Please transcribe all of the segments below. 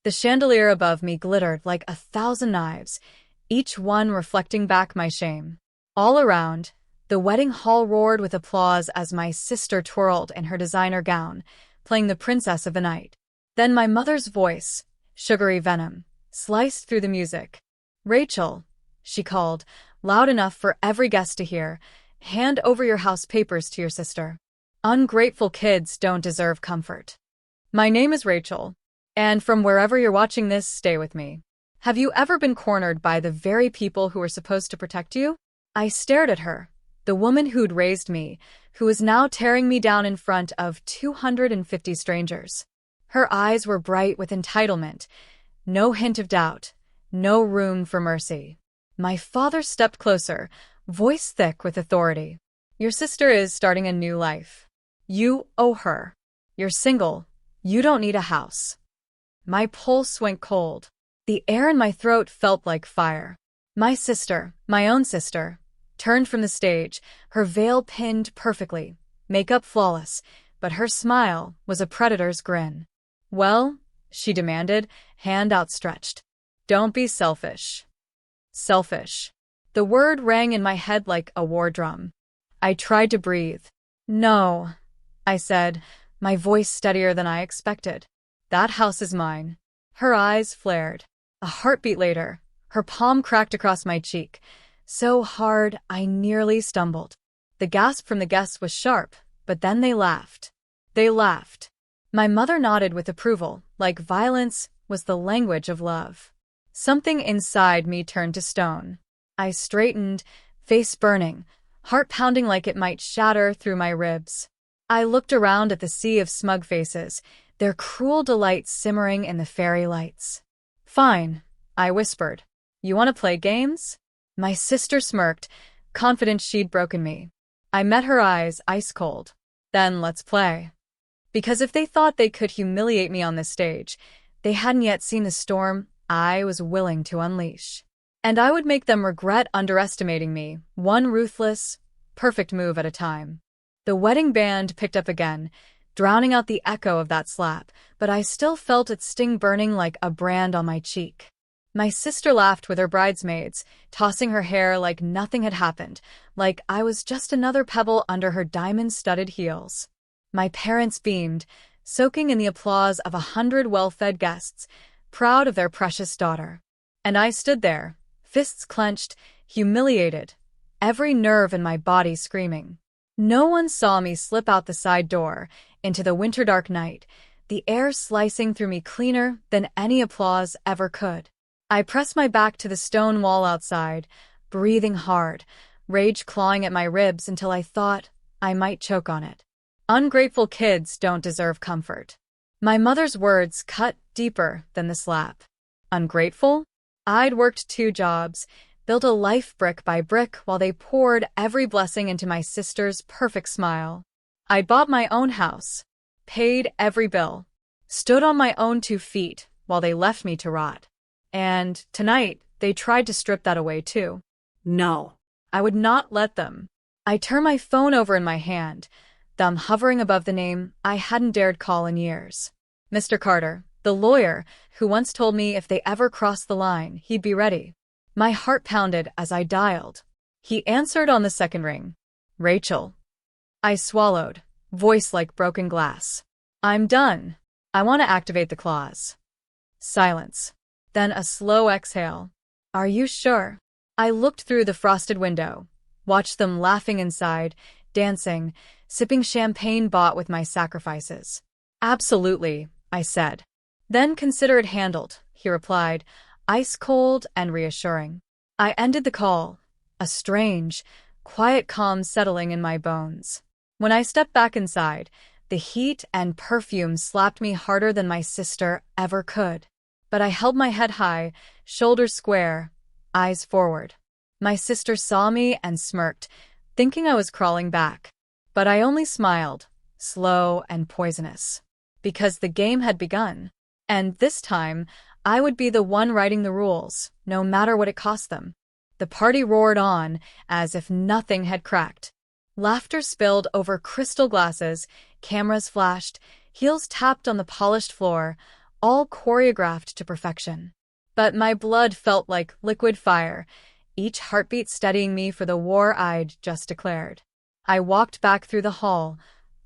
The chandelier above me glittered like 1,000 knives, each one reflecting back my shame. All around, the wedding hall roared with applause as my sister twirled in her designer gown, playing the princess of the night. Then my mother's voice, sugary venom, sliced through the music. "Rachel," she called, loud enough for every guest to hear, "hand over your house papers to your sister. Ungrateful kids don't deserve comfort." My name is Rachel, and from wherever you're watching this, stay with me. Have you ever been cornered by the very people who were supposed to protect you? I stared at her, the woman who'd raised me, who was now tearing me down in front of 250 strangers. Her eyes were bright with entitlement, no hint of doubt, no room for mercy. My father stepped closer, voice thick with authority. "Your sister is starting a new life. You owe her. You're single. You don't need a house." My pulse went cold. The air in my throat felt like fire. My sister, my own sister, turned from the stage, her veil pinned perfectly, makeup flawless, but her smile was a predator's grin. "Well," she demanded, hand outstretched, "don't be selfish." Selfish. The word rang in my head like a war drum. I tried to breathe. "No," I said, my voice steadier than I expected. "That house is mine." Her eyes flared. A heartbeat later, her palm cracked across my cheek, so hard I nearly stumbled. The gasp from the guests was sharp, but then they laughed. They laughed. My mother nodded with approval, like violence was the language of love. Something inside me turned to stone. I straightened, face burning, heart pounding like it might shatter through my ribs. I looked around at the sea of smug faces, their cruel delight simmering in the fairy lights. "Fine," I whispered. "You want to play games?" My sister smirked, confident she'd broken me. I met her eyes ice cold. "Then let's play." Because if they thought they could humiliate me on this stage, they hadn't yet seen the storm I was willing to unleash. And I would make them regret underestimating me, one ruthless, perfect move at a time. The wedding band picked up again, drowning out the echo of that slap, but I still felt its sting burning like a brand on my cheek. My sister laughed with her bridesmaids, tossing her hair like nothing had happened, like I was just another pebble under her diamond-studded heels. My parents beamed, soaking in the applause of 100 well-fed guests, proud of their precious daughter. And I stood there, fists clenched, humiliated, every nerve in my body screaming. No one saw me slip out the side door, into the winter-dark night, the air slicing through me cleaner than any applause ever could. I pressed my back to the stone wall outside, breathing hard, rage clawing at my ribs until I thought I might choke on it. Ungrateful kids don't deserve comfort. My mother's words cut deeper than the slap. Ungrateful? I'd worked 2 jobs, built a life brick by brick while they poured every blessing into my sister's perfect smile. I'd bought my own house, paid every bill, stood on my own 2 feet while they left me to rot. And tonight, they tried to strip that away too. No, I would not let them. I turned my phone over in my hand, thumb hovering above the name I hadn't dared call in years. Mr. Carter, the lawyer, who once told me if they ever crossed the line, he'd be ready. My heart pounded as I dialed. He answered on the second ring. "Rachel." I swallowed, voice like broken glass. "I'm done. I want to activate the clause." Silence. Then a slow exhale. "Are you sure?" I looked through the frosted window, watched them laughing inside, dancing, sipping champagne bought with my sacrifices. "Absolutely," I said. "Then consider it handled," he replied, ice cold and reassuring. I ended the call, a strange, quiet calm settling in my bones. When I stepped back inside, the heat and perfume slapped me harder than my sister ever could. But I held my head high, shoulders square, eyes forward. My sister saw me and smirked, thinking I was crawling back. But I only smiled, slow and poisonous. Because the game had begun. And this time, I would be the one writing the rules, no matter what it cost them. The party roared on, as if nothing had cracked. Laughter spilled over crystal glasses, cameras flashed, heels tapped on the polished floor, all choreographed to perfection. But my blood felt like liquid fire, each heartbeat steadying me for the war I'd just declared. I walked back through the hall,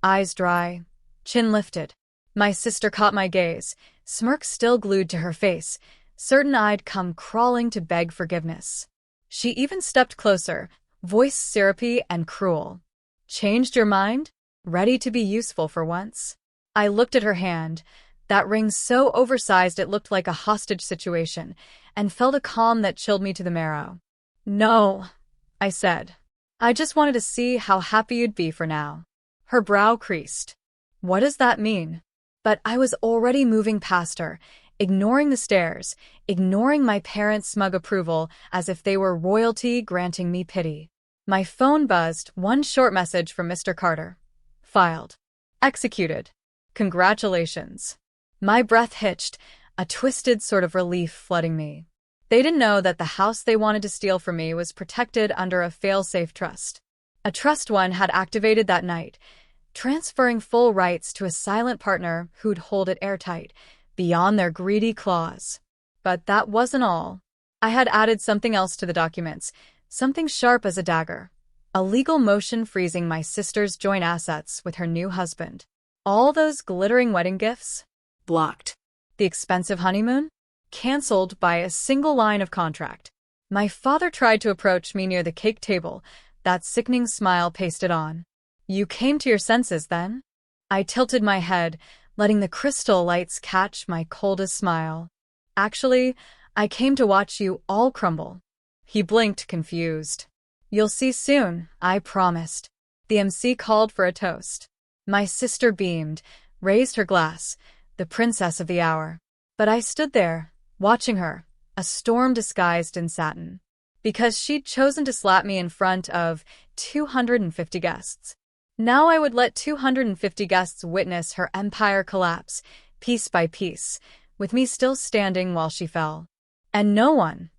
eyes dry, chin lifted. My sister caught my gaze, smirk still glued to her face, certain I'd come crawling to beg forgiveness. She even stepped closer, voice syrupy and cruel. "Changed your mind? Ready to be useful for once?" I looked at her hand, that ring so oversized it looked like a hostage situation, and felt a calm that chilled me to the marrow. "No," I said. "I just wanted to see how happy you'd be for now." Her brow creased. "What does that mean?" But I was already moving past her, ignoring the stares, ignoring my parents' smug approval as if they were royalty granting me pity. My phone buzzed, one short message from Mr. Carter. Filed. Executed. Congratulations. My breath hitched, a twisted sort of relief flooding me. They didn't know that the house they wanted to steal from me was protected under a fail-safe trust. A trust one had activated that night, transferring full rights to a silent partner who'd hold it airtight, beyond their greedy claws. But that wasn't all. I had added something else to the documents, something sharp as a dagger. A legal motion freezing my sister's joint assets with her new husband. All those glittering wedding gifts? Blocked. The expensive honeymoon? Cancelled by a single line of contract. My father tried to approach me near the cake table, that sickening smile pasted on. "You came to your senses, then?" I tilted my head, letting the crystal lights catch my coldest smile. "Actually, I came to watch you all crumble." He blinked, confused. "You'll see soon, I promised." The MC called for a toast. My sister beamed, raised her glass, the princess of the hour. But I stood there, watching her, a storm disguised in satin. Because she'd chosen to slap me in front of 250 guests. Now I would let 250 guests witness her empire collapse, piece by piece, with me still standing while she fell. And no one,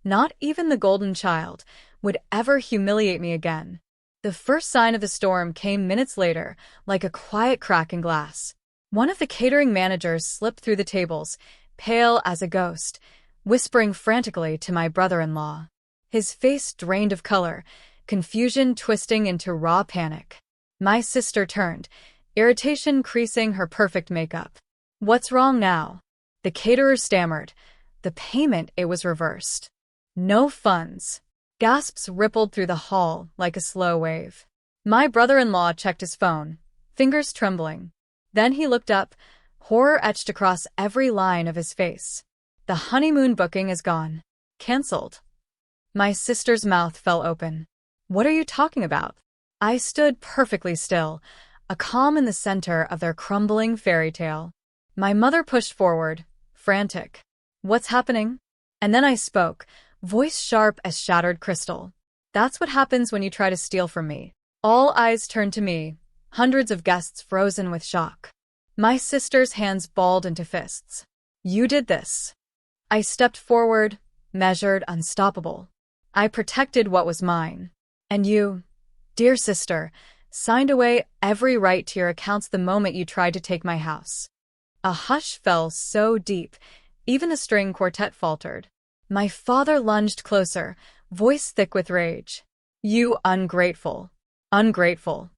not even the golden child, would ever humiliate me again. The first sign of the storm came minutes later, like a quiet crack in glass. One of the catering managers slipped through the tables, pale as a ghost, whispering frantically to my brother-in-law. His face drained of color, confusion twisting into raw panic. My sister turned, irritation creasing her perfect makeup. "What's wrong now?" The caterer stammered. The payment, it was reversed. "No funds." Gasps rippled through the hall like a slow wave. My brother-in-law checked his phone, fingers trembling. Then he looked up, horror etched across every line of his face. "The honeymoon booking is gone. Cancelled." My sister's mouth fell open. "What are you talking about?" I stood perfectly still, a calm in the center of their crumbling fairy tale. My mother pushed forward, frantic. "What's happening?" And then I spoke, voice sharp as shattered crystal. "That's what happens when you try to steal from me." All eyes turned to me, hundreds of guests frozen with shock. My sister's hands balled into fists. "You did this." I stepped forward, measured, unstoppable. "I protected what was mine. And you, dear sister, signed away every right to your accounts the moment you tried to take my house." A hush fell so deep, even the string quartet faltered. My father lunged closer, voice thick with rage. "You ungrateful. Ungrateful."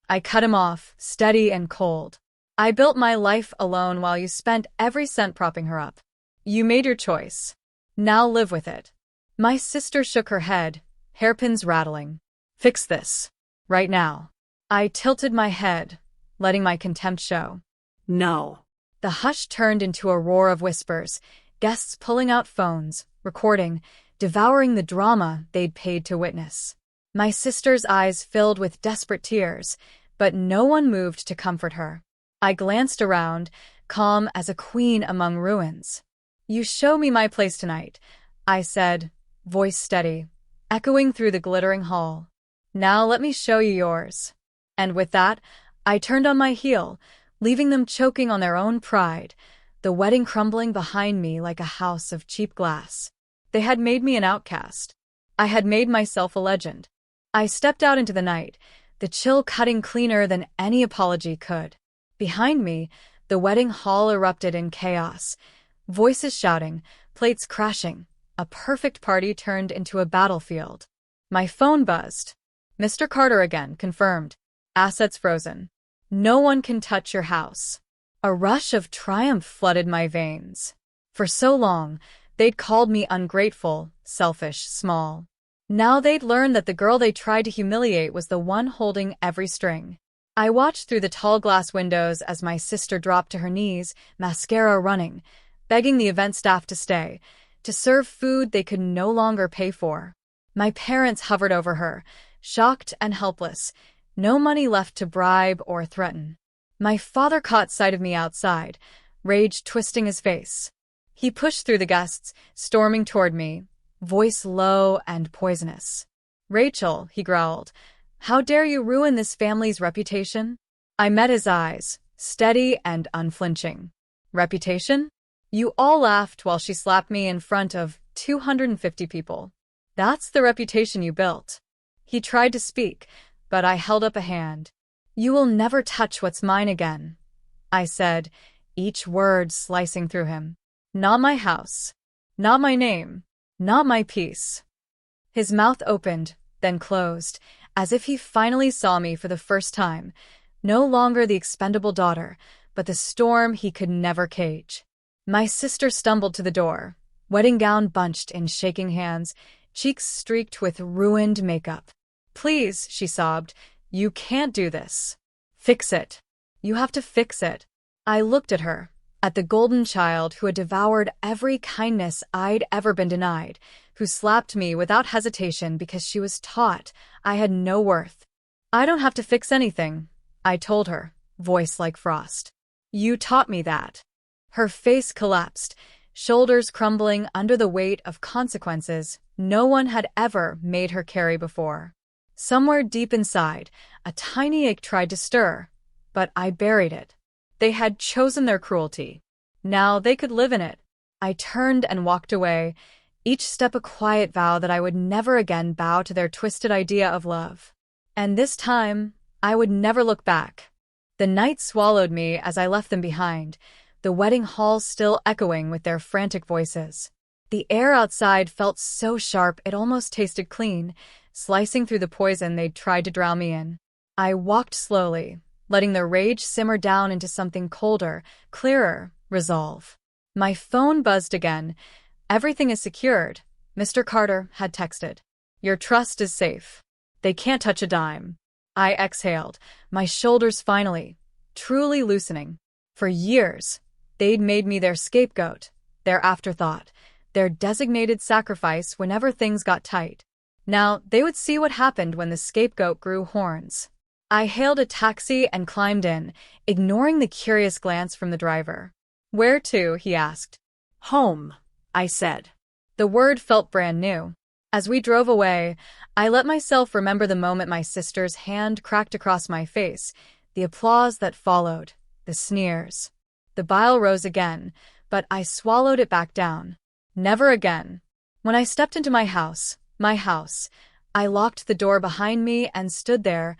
I cut him off, steady and cold. "I built my life alone while you spent every cent propping her up. You made your choice. Now live with it." My sister shook her head, hairpins rattling. "Fix this. Right now." I tilted my head, letting my contempt show. "No." The hush turned into a roar of whispers, guests pulling out phones, recording, devouring the drama they'd paid to witness. My sister's eyes filled with desperate tears, but no one moved to comfort her. I glanced around, calm as a queen among ruins. "You show me my place tonight," I said, voice steady, echoing through the glittering hall. "Now let me show you yours." And with that, I turned on my heel, leaving them choking on their own pride, the wedding crumbling behind me like a house of cheap glass. They had made me an outcast. I had made myself a legend. I stepped out into the night, the chill cutting cleaner than any apology could. Behind me, The wedding hall erupted in chaos. Voices shouting, plates crashing. A perfect party turned into a battlefield. My phone buzzed. Mr. Carter again, confirmed. Assets frozen. No one can touch your house. A rush of triumph flooded my veins. For so long, they'd called me ungrateful, selfish, small. Now they'd learned that the girl they tried to humiliate was the one holding every string. I watched through the tall glass windows as my sister dropped to her knees, mascara running, begging the event staff to stay, to serve food they could no longer pay for. My parents hovered over her, shocked and helpless, no money left to bribe or threaten. My father caught sight of me outside, rage twisting his face. He pushed through the guests, storming toward me, voice low and poisonous. "Rachel," he growled, "how dare you ruin this family's reputation?" I met his eyes, steady and unflinching. "Reputation? You all laughed while she slapped me in front of 250 people. That's the reputation you built." He tried to speak, but I held up a hand. "You will never touch what's mine again," I said, each word slicing through him. "Not my house. Not my name. Not my peace." His mouth opened, then closed, as if he finally saw me for the first time, no longer the expendable daughter, but the storm he could never cage. My sister stumbled to the door, wedding gown bunched in shaking hands, cheeks streaked with ruined makeup. "Please," she sobbed, "you can't do this. Fix it. You have to fix it." I looked at her, at the golden child who had devoured every kindness I'd ever been denied, who slapped me without hesitation because she was taught I had no worth. "I don't have to fix anything," I told her, voice like frost. "You taught me that." Her face collapsed, shoulders crumbling under the weight of consequences no one had ever made her carry before. Somewhere deep inside, a tiny ache tried to stir, but I buried it. They had chosen their cruelty. Now they could live in it. I turned and walked away, each step a quiet vow that I would never again bow to their twisted idea of love. And this time, I would never look back. The night swallowed me as I left them behind, the wedding hall still echoing with their frantic voices. The air outside felt so sharp it almost tasted clean, slicing through the poison they'd tried to drown me in. I walked slowly, letting the rage simmer down into something colder, clearer, resolve. My phone buzzed again. "Everything is secured," Mr. Carter had texted. "Your trust is safe. They can't touch a dime." I exhaled, my shoulders finally, truly loosening. For years, they'd made me their scapegoat, their afterthought, their designated sacrifice whenever things got tight. Now, they would see what happened when the scapegoat grew horns. I hailed a taxi and climbed in, ignoring the curious glance from the driver. "Where to?" he asked. "Home," I said. The word felt brand new. As we drove away, I let myself remember the moment my sister's hand cracked across my face, the applause that followed, the sneers. The bile rose again, but I swallowed it back down. Never again. When I stepped into my house, I locked the door behind me and stood there,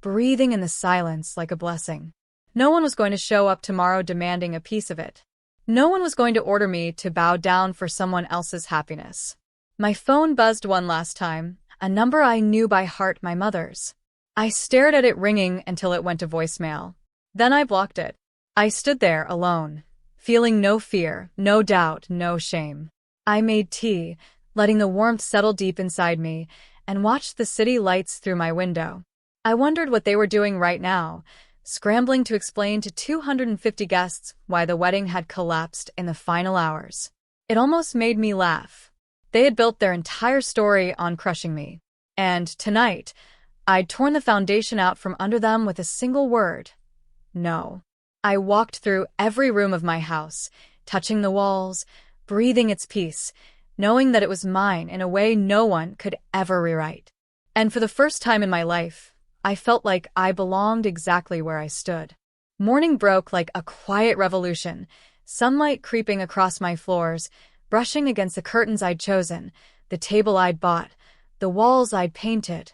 breathing in the silence like a blessing. No one was going to show up tomorrow demanding a piece of it. No one was going to order me to bow down for someone else's happiness. My phone buzzed one last time, a number I knew by heart, my mother's. I stared at it ringing until it went to voicemail. Then I blocked it. I stood there alone, feeling no fear, no doubt, no shame. I made tea, letting the warmth settle deep inside me, and watched the city lights through my window. I wondered what they were doing right now, scrambling to explain to 250 guests why the wedding had collapsed in the final hours. It almost made me laugh. They had built their entire story on crushing me. And tonight, I'd torn the foundation out from under them with a single word. No. I walked through every room of my house, touching the walls, breathing its peace, knowing that it was mine in a way no one could ever rewrite. And for the first time in my life, I felt like I belonged exactly where I stood. Morning broke like a quiet revolution, sunlight creeping across my floors, brushing against the curtains I'd chosen, the table I'd bought, the walls I'd painted.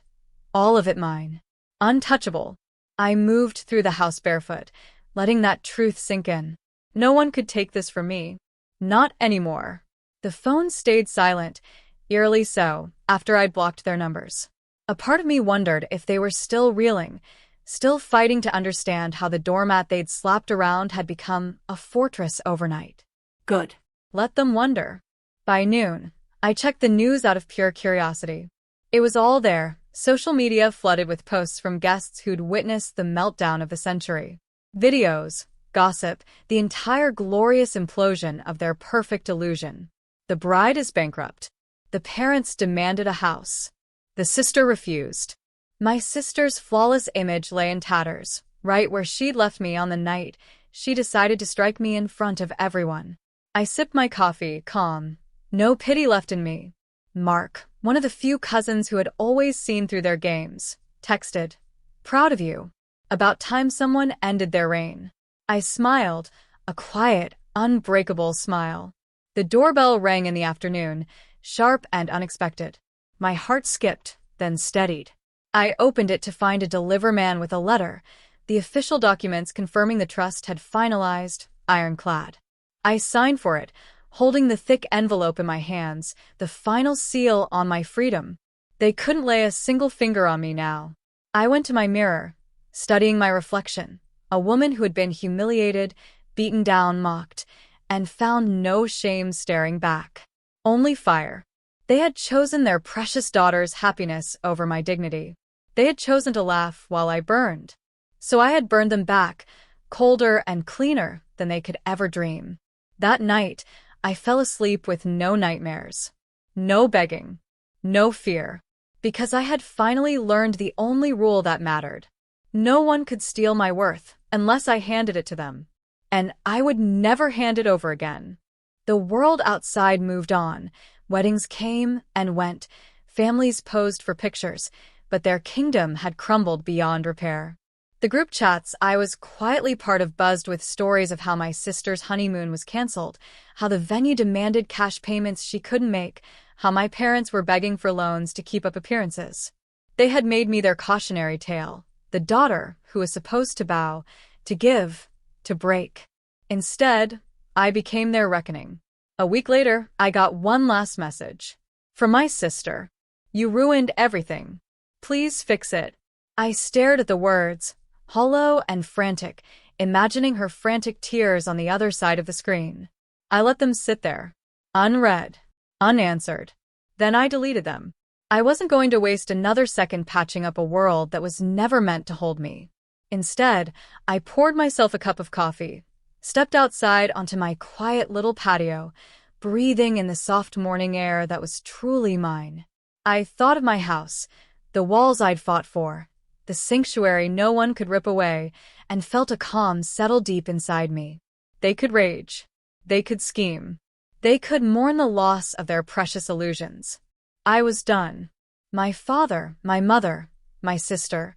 All of it mine. Untouchable. I moved through the house barefoot, letting that truth sink in. No one could take this from me. Not anymore. The phone stayed silent, eerily so, after I'd blocked their numbers. A part of me wondered if they were still reeling, still fighting to understand how the doormat they'd slapped around had become a fortress overnight. Good. Let them wonder. By noon, I checked the news out of pure curiosity. It was all there, social media flooded with posts from guests who'd witnessed the meltdown of the century. Videos, gossip, the entire glorious implosion of their perfect illusion. The bride is bankrupt. The parents demanded a house. The sister refused. My sister's flawless image lay in tatters, right where she'd left me on the night she decided to strike me in front of everyone. I sipped my coffee, calm. No pity left in me. Mark, one of the few cousins who had always seen through their games, texted, "Proud of you. About time someone ended their reign." I smiled, a quiet, unbreakable smile. The doorbell rang in the afternoon, sharp and unexpected. My heart skipped, then steadied. I opened it to find a deliver man with a letter, the official documents confirming the trust had finalized, ironclad. I signed for it, holding the thick envelope in my hands, the final seal on my freedom. They couldn't lay a single finger on me now. I went to my mirror, studying my reflection, a woman who had been humiliated, beaten down, mocked, and found no shame staring back. Only fire. They had chosen their precious daughter's happiness over my dignity. They had chosen to laugh while I burned. So I had burned them back, colder and cleaner than they could ever dream. That night, I fell asleep with no nightmares, no begging, no fear, because I had finally learned the only rule that mattered. No one could steal my worth unless I handed it to them, and I would never hand it over again. The world outside moved on. Weddings came and went, families posed for pictures, but their kingdom had crumbled beyond repair. The group chats I was quietly part of buzzed with stories of how my sister's honeymoon was canceled, how the venue demanded cash payments she couldn't make, how my parents were begging for loans to keep up appearances. They had made me their cautionary tale, the daughter who was supposed to bow, to give, to break. Instead, I became their reckoning. A week later, I got one last message. From my sister. "You ruined everything. Please fix it." I stared at the words, hollow and frantic, imagining her frantic tears on the other side of the screen. I let them sit there, unread, unanswered. Then I deleted them. I wasn't going to waste another second patching up a world that was never meant to hold me. Instead, I poured myself a cup of coffee, stepped outside onto my quiet little patio, breathing in the soft morning air that was truly mine. I thought of my house, the walls I'd fought for, the sanctuary no one could rip away, and felt a calm settle deep inside me. They could rage. They could scheme. They could mourn the loss of their precious illusions. I was done. My father, my mother, my sister,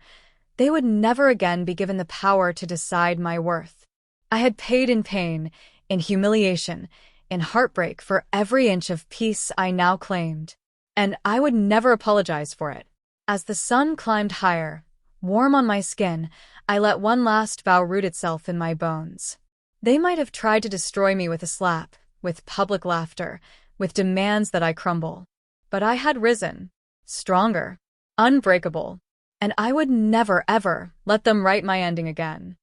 they would never again be given the power to decide my worth. I had paid in pain, in humiliation, in heartbreak for every inch of peace I now claimed. And I would never apologize for it. As the sun climbed higher, warm on my skin, I let one last vow root itself in my bones. They might have tried to destroy me with a slap, with public laughter, with demands that I crumble. But I had risen, stronger, unbreakable, and I would never, ever let them write my ending again.